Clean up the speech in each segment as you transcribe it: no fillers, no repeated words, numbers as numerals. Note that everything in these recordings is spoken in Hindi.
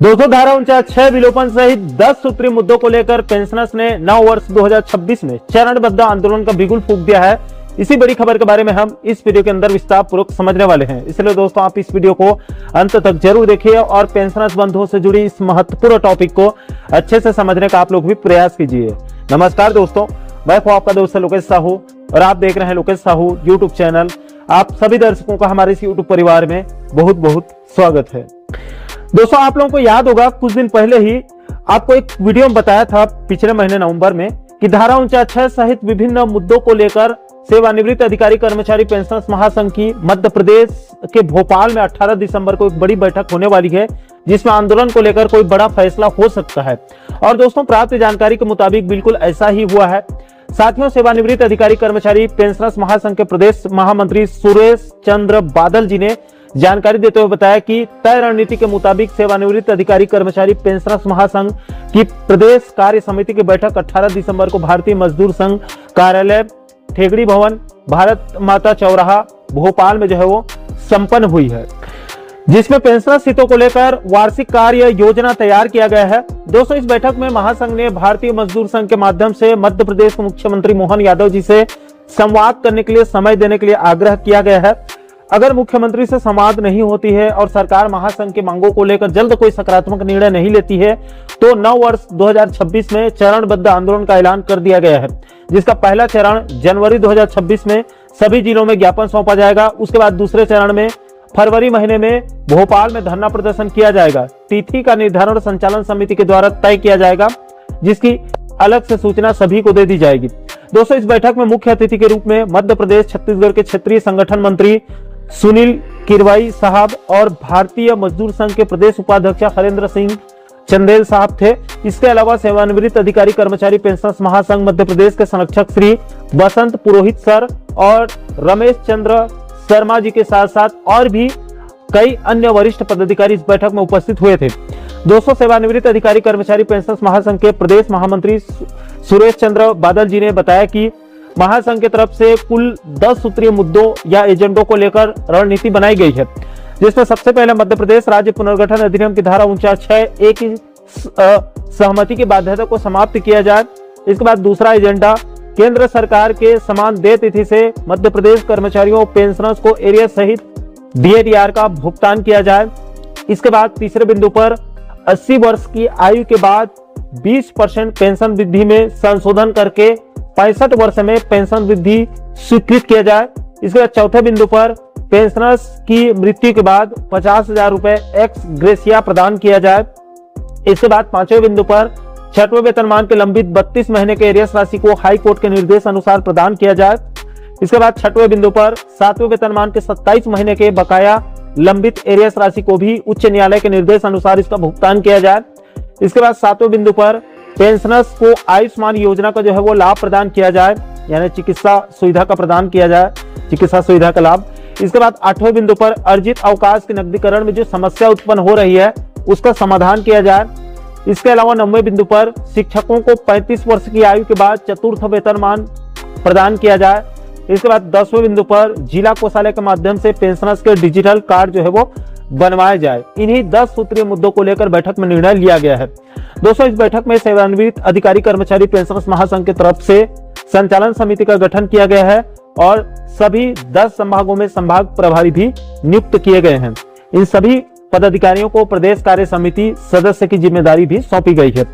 दोस्तों, धारा 49 विलोपन सहित 10 सूत्रीय मुद्दों को लेकर पेंशनर्स ने 9 वर्ष 2026 में चरणबद्ध आंदोलन का बिगुल फूंक दिया है। इसी बड़ी खबर के बारे में हम इस वीडियो के अंदर विस्तार पूर्वक समझने वाले हैं, इसलिए दोस्तों आप इस वीडियो को अंत तक जरूर देखिए और पेंशनर्स बंधुओं से जुड़ी इस महत्वपूर्ण टॉपिक को अच्छे से समझने का आप लोग भी प्रयास कीजिए। नमस्कार दोस्तों, मैं हूं आपका दोस्त लोकेश साहू और आप देख रहे हैं लोकेश साहू यूट्यूब चैनल। आप सभी दर्शकों का हमारे इस यूट्यूब परिवार में बहुत बहुत स्वागत है। दोस्तों, आप लोगों को याद होगा कुछ दिन पहले ही आपको एक वीडियो में बताया था पिछले महीने नवंबर में कि धारा 49 सहित विभिन्न मुद्दों को लेकर सेवानिवृत्त अधिकारी कर्मचारी पेंशनर्स महासंघ की मध्य प्रदेश के भोपाल में 18 दिसंबर को एक बड़ी बैठक होने वाली है, जिसमें आंदोलन को लेकर कोई बड़ा फैसला हो सकता है। और दोस्तों, प्राप्त जानकारी के मुताबिक बिल्कुल ऐसा ही हुआ है। साथियों, सेवानिवृत्त अधिकारी कर्मचारी पेंशनर्स महासंघ के प्रदेश महामंत्री सुरेश चंद्र बादल जी ने जानकारी देते हुए बताया कि तय रणनीति के मुताबिक सेवानिवृत्त अधिकारी कर्मचारी पेंशनर्स महासंघ की प्रदेश कार्य समिति की बैठक 18 दिसंबर को भारतीय मजदूर संघ कार्यालय ठेगड़ी भवन भारत माता चौराहा भोपाल में जो है वो संपन्न हुई है, जिसमें पेंशनर्स हितों को लेकर वार्षिक कार्य योजना तैयार किया गया है। दोस्तों, इस बैठक में महासंघ ने भारतीय मजदूर संघ के माध्यम से मध्य प्रदेश के मुख्यमंत्री मोहन यादव जी से संवाद करने के लिए समय देने के लिए आग्रह किया गया है। अगर मुख्यमंत्री से संवाद नहीं होती है और सरकार महासंघ की मांगों को लेकर जल्द कोई सकारात्मक निर्णय नहीं लेती है तो 9 वर्ष 2026 में चरणबद्ध आंदोलन का ऐलान कर दिया गया है, जिसका पहला चरण जनवरी 2026 में सभी जिलों में ज्ञापन सौंपा जाएगा। उसके बाद दूसरे चरण में फरवरी महीने में भोपाल में धरना प्रदर्शन किया जाएगा। तिथि का निर्धारण संचालन समिति के द्वारा तय किया जाएगा, जिसकी अलग से सूचना सभी को दे दी जाएगी। दोस्तों, इस बैठक में मुख्य अतिथि के रूप में मध्य प्रदेश छत्तीसगढ़ के क्षेत्रीय संगठन मंत्री सुनील किरवाई साहब और भारतीय मजदूर संघ के प्रदेश उपाध्यक्ष हरेंद्र सिंह चंदेल साहब थे। इसके अलावा सेवानिवृत्त अधिकारी कर्मचारी पेंशनर्स महासंघ मध्य प्रदेश के संरक्षक श्री बसंत पुरोहित सर और रमेश चंद्र शर्मा जी के साथ साथ और भी कई अन्य वरिष्ठ पदाधिकारी इस बैठक में उपस्थित हुए थे। दोस्तों, सेवानिवृत्त अधिकारी कर्मचारी पेंशनर्स महासंघ के प्रदेश महामंत्री सुरेश चंद्र बादल जी ने बताया कि महासंघ की तरफ से कुल 10 सूत्रीय मुद्दों या एजेंडों को लेकर रणनीति बनाई गई है, जिसमें सबसे पहले मध्य प्रदेश राज्य पुनर्गठन अधिनियम की धारा 49(a) की सहमति की बाध्यता को समाप्त किया जाए। इसके बाद दूसरा एजेंडा केंद्र सरकार के समान देय तिथि से मध्य प्रदेश कर्मचारियों पेंशनर्स को एरिया सहित DAR का भुगतान किया जाए। इसके बाद तीसरे बिंदु पर 80 वर्ष की आयु के बाद 20% पेंशन वृद्धि में संशोधन करके 65 वर्ष में पेंशन वृद्धि स्वीकृत किया जाए। इसके बाद चौथे बिंदु पर पेंशनर्स की मृत्यु के बाद 50,000 रुपए एक्स ग्रेसिया प्रदान किया जाए। इसके बाद पांचवें बिंदु पर छठवें वेतनमान के लंबित 32 महीने के एरियस राशि को हाई कोर्ट के निर्देश अनुसार प्रदान किया जाए। इसके बाद छठवें बिंदु पर 7वें वेतनमान के 27 महीने के बकाया लंबित एरियस राशि को भी उच्च न्यायालय के निर्देश अनुसार इसका भुगतान किया जाए। इसके बाद 7वें बिंदु पर पेंशनर्स को आयुष्मान योजना का जो है वो लाभ प्रदान किया जाए, यानी चिकित्सा सुविधा का प्रदान किया जाए, चिकित्सा सुविधा का लाभ। इसके बाद 8वें बिंदु पर अर्जित अवकाश के नकदीकरण में जो समस्या उत्पन्न हो रही है उसका समाधान किया जाए। इसके अलावा 9वें बिंदु पर शिक्षकों को 35 वर्ष की आयु के बाद चतुर्थ वेतनमान प्रदान किया जाए। इसके बाद 10वें बिंदु पर जिला कोषालय के माध्यम से पेंशनर्स के डिजिटल कार्ड जो है वो बनवाए जाए। इन्हीं 10 सूत्रीय मुद्दों को लेकर बैठक में निर्णय लिया गया है। दोस्तों, इस बैठक में सेवानिवृत्त अधिकारी कर्मचारी पेंशनर्स महासंघ की तरफ से संचालन समिति का गठन किया गया है और सभी 10 संभागों में संभाग प्रभारी भी नियुक्त किए गए हैं। इन सभी पदाधिकारियों को प्रदेश कार्य समिति सदस्य की जिम्मेदारी भी सौंपी गई है।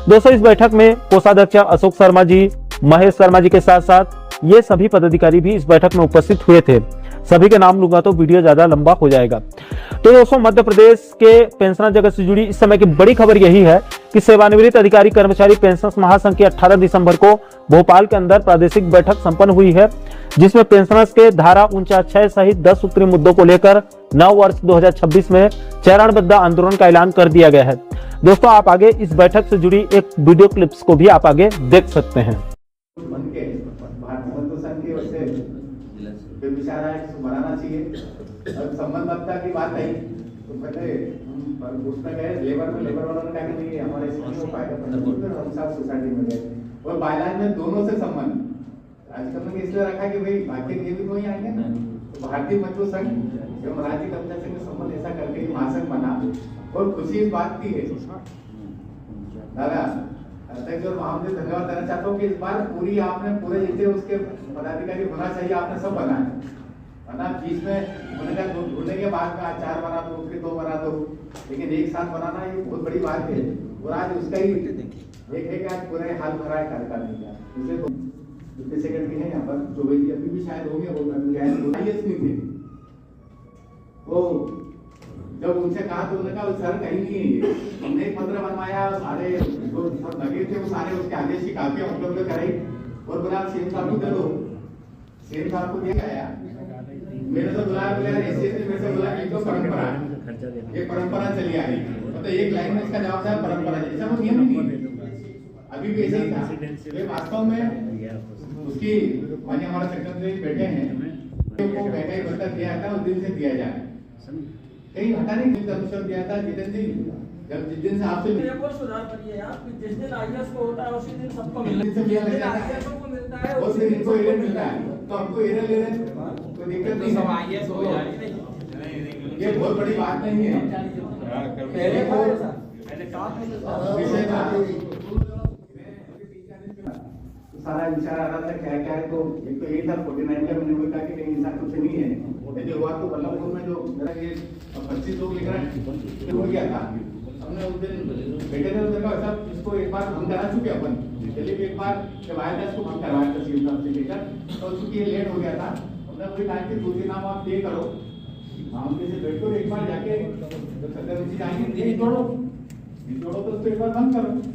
दोस्तों, इस बैठक में कोषाध्यक्ष अशोक शर्मा जी, महेश शर्मा जी के साथ साथ ये सभी पदाधिकारी भी इस बैठक में उपस्थित हुए थे। सभी के नाम लूंगा तो वीडियो ज्यादा लंबा हो जाएगा। तो दोस्तों, मध्य प्रदेश के पेंशनर जगत से जुड़ी इस समय की बड़ी खबर यही है कि सेवानिवृत्त अधिकारी कर्मचारी पेंशनर्स महासंघ की 18 दिसंबर को भोपाल के अंदर प्रादेशिक बैठक संपन्न हुई है, जिसमें पेंशनर्स के धारा 49 सहित 10 सूत्रीय मुद्दों को लेकर 9 वर्ष 2026 में चरणबद्ध आंदोलन का ऐलान कर दिया गया है। दोस्तों, आप आगे इस बैठक से जुड़ी एक वीडियो क्लिप्स को भी आप आगे देख सकते हैं। बनाना चाहिए। अब संबंधता की बात आई तो पहले उसमें गए लेबर वालों ने कहा कि नहीं हमारे इसमें हो पाएगा, फिर हम साथ सोसाइटी में गए और बायलाइन में दोनों से संबंध आजकल में इसलिए रखा कि भाई भारतीय नियमित वही आएंगे ना, तो भारतीय मजदूर संघ जो मराठी कविता संघ संबंध ऐसा करके महासंघ बना और खुशी इस बात की है दादा अध्यक्ष और महामंत्री धन्यवाद देना चाहता हूँ कि इस बार पूरी आपने पूरे जितने उसके पदाधिकारी होना चाहिए आपने सब बनाए वरना बीच में उन्होंने कहा ढूंढने के बाद में 4 बना दो फिर 2 बना दो लेकिन एक साथ बनाना ये बहुत बड़ी बात है और आज उसका ही एक है कि आज पूरे हाल भरा है कार्यकाल का इसलिए डिप्टी सेक्रेटरी है यहाँ पर जो भाई अभी भी शायद होंगे वो आईएएस नहीं थे वो जब उनसे कहा तो उन्होंने कहा सर कहीं नहीं है हमने एक पत्र बनवाया सारे जो लगे थे वो सारे उसके आदेश की काफी हम लोग कराई और बोला सीएम साहब को दे दो सीएम साहब को दिया गया मेरे से बुलाया बोला ऐसे मेरे से बोला एक तो परंपरा ये परंपरा चली आ रही मतलब एक लाइन में इसका जवाब था परंपरा जैसा वो नियम नहीं है अभी भी ऐसे ही था ये वास्तव में उसकी मानिए हमारे सेक्रेटरी बैठे हैं वो बैठे बता दिया था उस दिन से दिया जाए कहीं हटा नहीं कमीशन दिया था जितेंद्र जी जब जिस दिन से आपसे और सुधार करिए आप कि जिस दिन आईएएस को होता है उसी दिन सबको जिस दिन से मिलता मिला है जाता है। आईएएस को मिलता है उस दिन इनको एरर मिलता है तो हमको एरर ले रहे हैं कोई दिक्कत नहीं सब है आईएएस हो जाए ये बहुत बड़ी बात नहीं है पहले विषय था सारा विचार आ रहा था क्या क्या है तो एक तो यही था 49 का मैंने बोला कि कहीं ऐसा कुछ नहीं है जो हुआ तो बल्लभपुर में जो मेरा ये 25 लोग लेकर हो गया था हमने उस दिन बेटे ने उधर का ऐसा इसको एक बार हम करा चुके अपन चलिए एक बार जब आया था इसको हम करवाया था सीएम साहब से लेकर तो चूंकि ये लेट हो गया था हमने वही कहा कि दूसरे नाम आप ये करो हम जैसे बैठो एक बार जाके सदर जी जाएंगे ये जोड़ो तो उसको एक बार बंद करो